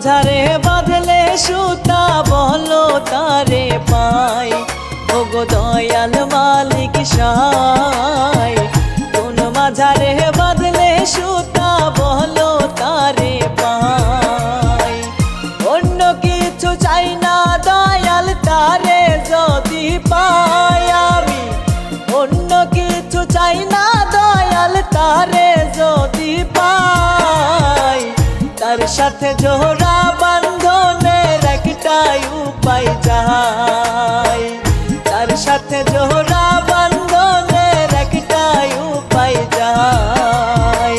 মাঝারে বাঁধলে সুতা বলো তারে পাই। ওগো দয়াল মালিক সাই, কোন মাঝারে বাঁধলে সুতা বলো তারে পাই। অন্য কিছু চাই না দয়াল তারে যদি পাই আমি, অন্য কিছু চাই না দয়াল তারে যদি পাই। তার সাথে জোড়া বান্ধনের একটাই উপায় চাই, তার সাথে জোড়া বান্ধনের একটাই উপায় চাই।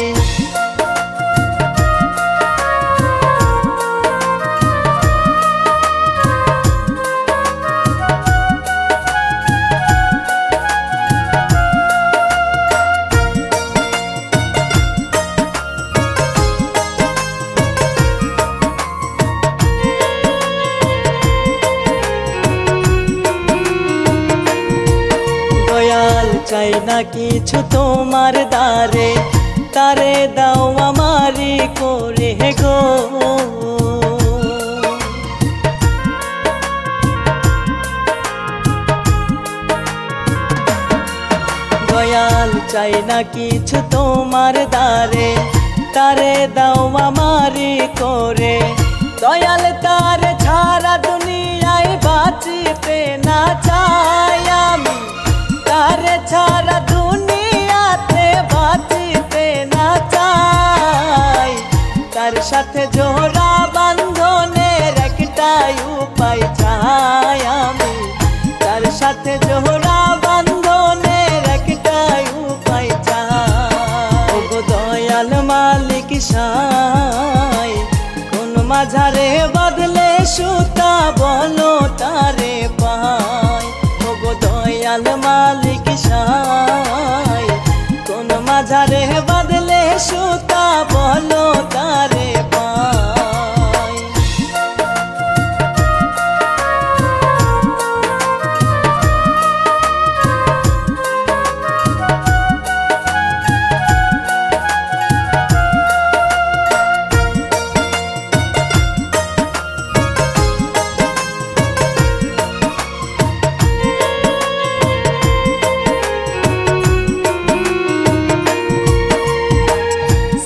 চাই না কিছু তোমার দ্বারে, তারে দাও আমারি করে গো। দয়াল চাই না কিছু তোমার দ্বারে, তারে দাও আমারি করে। দয়াল তারে ছাড়া দুনিয়ায় বাঁচিতে না চাই আমি, তারে ছাড়া দুনিয়াতে বাঁচিতে না চাই। তার সাথে জোড়া বান্ধনের একটাই উপায় চাই আমি, তার সাথে জোড়া বান্ধনের একটাই উপায় চাই। ওগো দয়াল মালিক সাই, কোন মাঝারে বাঁধলে সুতা বলো তারে পাই। ওগো দয়াল মালিক সাই, কোন মাঝারে বাঁধলে সুতা বলো তারে পাই।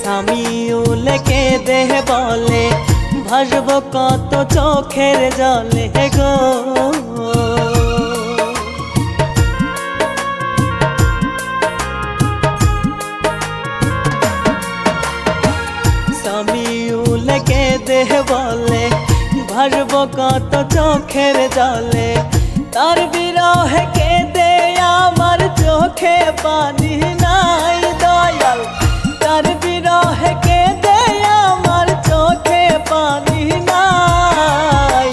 সামিউলকে দেহ বলে ভাসব কত চোখের জলে গো। সামিউলকে দেহ বলে ভাসব কত চোখের জলে, তার বিরহে কেঁদে আমার চোখে পানি নাই দয়াল, তার বিরহে কেঁদে আমার চোখে পানি নাই।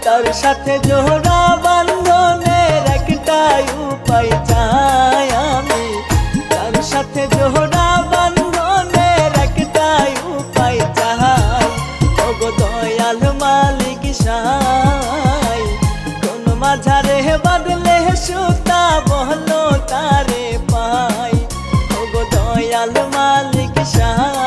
তার সাথে জোড়া বান্ধনের একটাই উপায় চাই আমি, তার সাথে জোড়া বান্ধনের একটাই উপায় চাই। ওগো দয়াল মালিক সাই, কোন মাঝারে বাঁধলে সুতা বলো তারে পাই। ওগো দয়াল মালিক সাই,